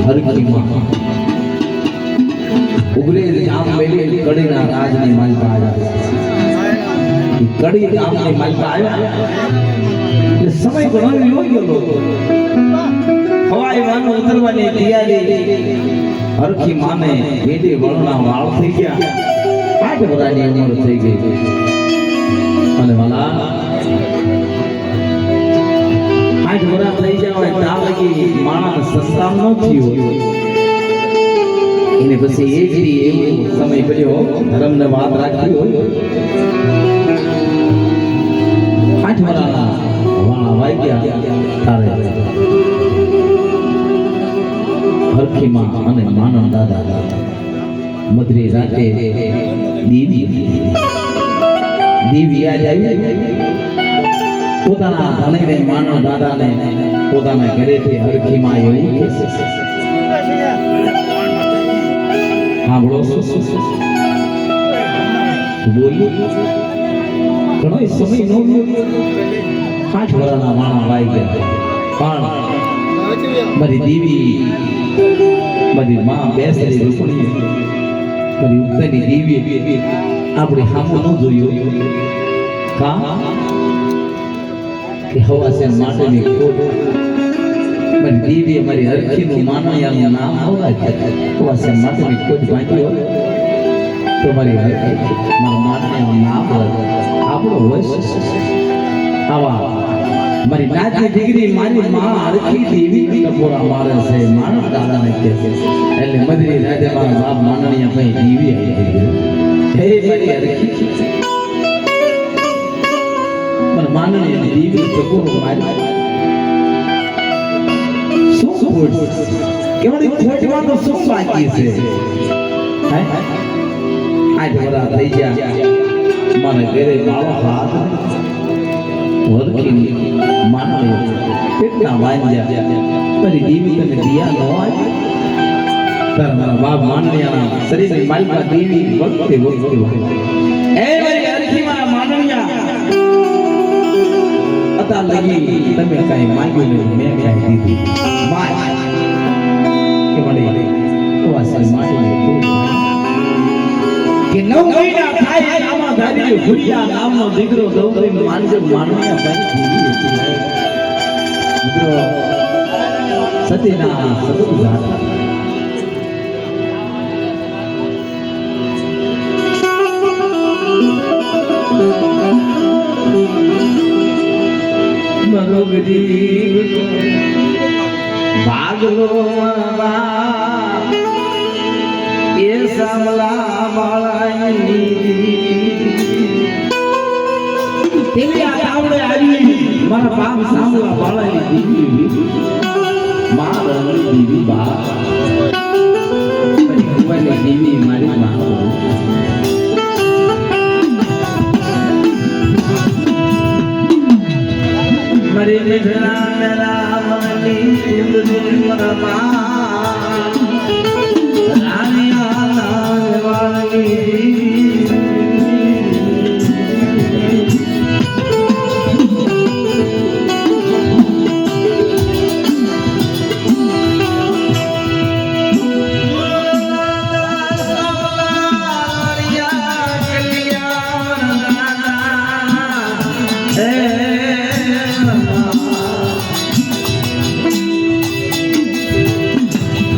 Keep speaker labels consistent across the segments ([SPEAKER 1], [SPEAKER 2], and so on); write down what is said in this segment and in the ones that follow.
[SPEAKER 1] હરકી માં ઉગરે ગામ મેલી કડીના રાજની માલપા આવ્યા કડી ગામની માલપા આવ્યા એટલે સમય ઘણો યોગ્ય હતો હવાઈ વાનો ઉતરવાની તૈયારી હરકી માને ભેડી વળના વાળ થઈ ગયા 8 વર્ષની ઉંમર થઈ ગઈ અને વાલા 8 વર્ષ થઈ જાય ત્યાં લગી માણસ સંતાન ન થયું એને પછી એ જ એવો સમય કર્યો ધર્મને વાત રાખી હોય 8 વર્ષના વાળા વાગ્યા તારે હરખીમાં અને માનવ દાદા મધરી રાતે દીવી યાદ આવી પોતાના ધણીને માનવ દાદાને પોતાના ઘરેથી હરખીમાં એવું સાંભળો બોલ્યું ઘણો સમય નો 8 વર્ષના માણસ વાઈ ગયા પણ મારી દેવી મારી માં બેસેલી રૂપણી મારી ઉત્તરની દેવી આપણે સામું ન જોયું કા કે હવાસે માટેની ખોટ મારી દેવી મારી હરખીનું માનૈયાનું નામ હવાસે માટેની ખોટ બાકી હોય તો મારી હરખી મારા માનૈયાનું નામ આપણો હોય આવા મારી નાતી દીકરી મારી માં હરખી દેવી ટપોરા મારે છે માનવ દાદાને કહે છે એટલે મધરી રાતે મારા બાપ માનણીયા ભાઈ દેવી આવી ગઈ હે મારી હરખી પણ માનણીયા દેવી ટપોરો મારી શું ખોટ કેવડી ખોટમાં તો શું બાકી છે હે 8 વર્ષ થઈ ગયા મારે ઘરે બાળો હાથ હરખી માનવ કેટલા વાંજ્યા મારી દેવી તને દિયા ન હોય તાર મારા બાપ માનણીયાના શરીરની માલિકા દેવી વખતે એ મારી હરખી મારા માનણીયા અતા લગી તમે કઈ માંગ્યું નહીં મેં કઈ દીધી માય કે મળી ઓવાસી માટી કે 9 મહિના થાય આમાં ધારી ભુરિયા નામનો દીકરો દૌરી માનજો માનણીયા ભાઈ દીકરો સતીના સદુ જાતા મરોગરી ભાગલો મરવા એ સામલા બાળાઈ તેલી આ આવડે આવી મારા બાપ સામલા બાળાઈ દીકરી મારા દેવી બા પરિવારની દેવી મારી માં મરે મેઘના મેરા મની સુંદરી મરમા રાણી આના વાળી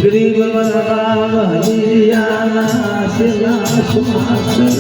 [SPEAKER 1] ગરીબ મરવા હરિયાના શિલા સુમાસર